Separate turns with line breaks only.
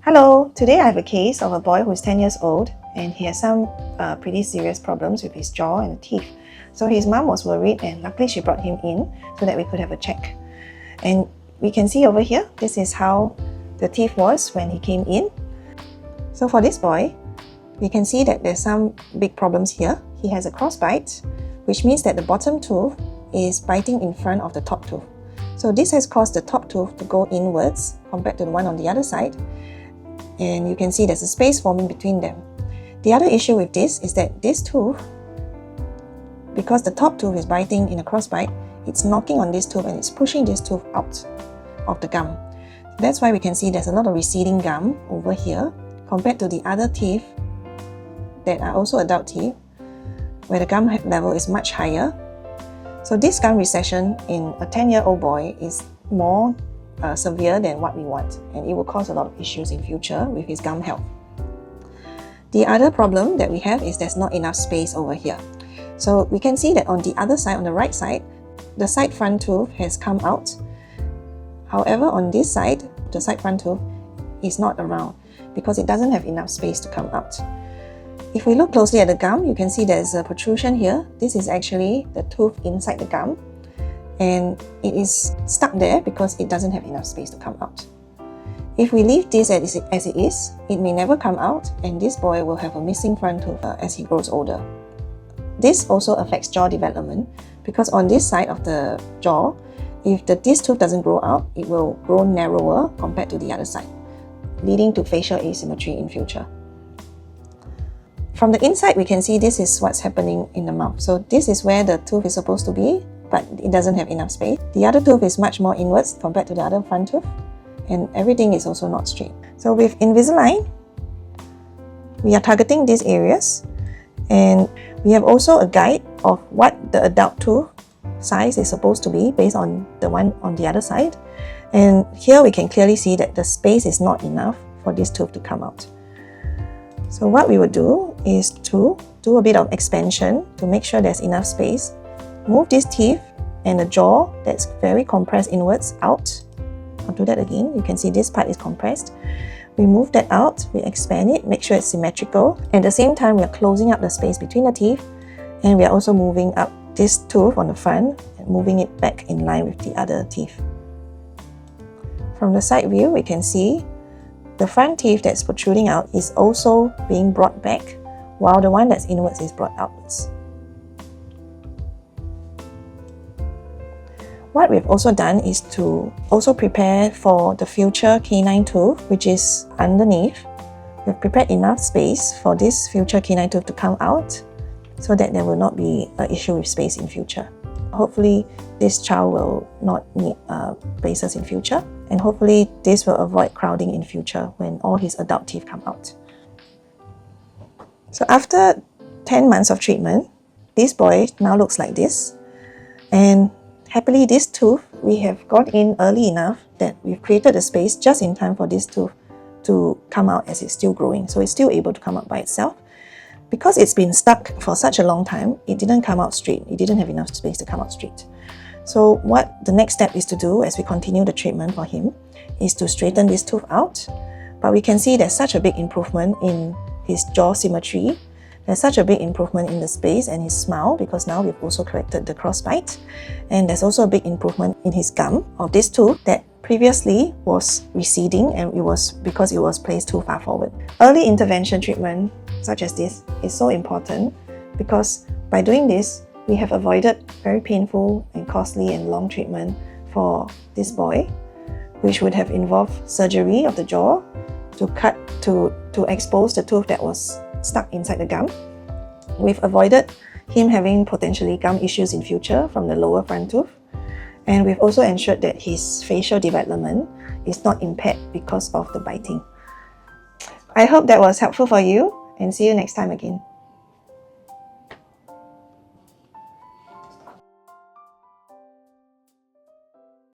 Hello, today I have a case of a boy who is 10 years old and he has some pretty serious problems with his jaw and teeth. So his mom was worried and luckily she brought him in so that we could have a check. And we can see over here, this is how the teeth was when he came in. So for this boy, we can see that there's some big problems here. He has a crossbite, which means that the bottom tooth is biting in front of the top tooth. So this has caused the top tooth to go inwards compared to the one on the other side. And you can see there's a space forming between them. The other issue with this is that this tooth, because the top tooth is biting in a crossbite, it's knocking on this tooth and it's pushing this tooth out of the gum. That's why we can see there's a lot of receding gum over here compared to the other teeth that are also adult teeth, where the gum level is much higher. So this gum recession in a 10-year-old boy is more severe than what we want, and it will cause a lot of issues in future with his gum health. The other problem that we have is there's not enough space over here. So we can see that on the other side, on the right side, the side front tooth has come out. However, on this side, the side front tooth is not around because it doesn't have enough space to come out. If we look closely at the gum, you can see there's a protrusion here. This is actually the tooth inside the gum, and it is stuck there because it doesn't have enough space to come out. If we leave this as it is, it may never come out, and this boy will have a missing front tooth as he grows older. This also affects jaw development because on this side of the jaw, if this tooth doesn't grow out, it will grow narrower compared to the other side, leading to facial asymmetry in future. From the inside, we can see this is what's happening in the mouth. So this is where the tooth is supposed to be, but it doesn't have enough space. The other tooth is much more inwards compared to the other front tooth, and everything is also not straight. So with Invisalign, we are targeting these areas, and we have also a guide of what the adult tooth size is supposed to be based on the one on the other side. And here we can clearly see that the space is not enough for this tooth to come out. So what we would do is to do a bit of expansion to make sure there's enough space. Move these teeth and the jaw that's very compressed inwards out. I'll do that again. You can see this part is compressed. We move that out, we expand it, make sure it's symmetrical. At the same time, we are closing up the space between the teeth, and we are also moving up this tooth on the front and moving it back in line with the other teeth. From the side view, we can see the front teeth that's protruding out is also being brought back, while the one that's inwards is brought outwards. What we've also done is to also prepare for the future canine tooth, which is underneath. We've prepared enough space for this future canine tooth to come out so that there will not be an issue with space in future. Hopefully, this child will not need braces in future, and hopefully this will avoid crowding in future when all his adult teeth come out. So after 10 months of treatment, this boy now looks like this, and happily this tooth, we have got in early enough that we've created a space just in time for this tooth to come out as it's still growing, so it's still able to come out by itself. Because it's been stuck for such a long time, it didn't come out straight. It didn't have enough space to come out straight. So what the next step is to do as we continue the treatment for him is to straighten this tooth out. But we can see there's such a big improvement in his jaw symmetry. There's such a big improvement in the space and his smile because now we've also corrected the crossbite. And there's also a big improvement in his gum of this tooth that previously was receding, and it was because it was placed too far forward. Early intervention treatment such as this is so important because by doing this, we have avoided very painful and costly and long treatment for this boy, which would have involved surgery of the jaw to expose the tooth that was stuck inside the gum. We've avoided him having potentially gum issues in future from the lower front tooth. And we've also ensured that his facial development is not impaired because of the biting. I hope that was helpful for you, and see you next time again.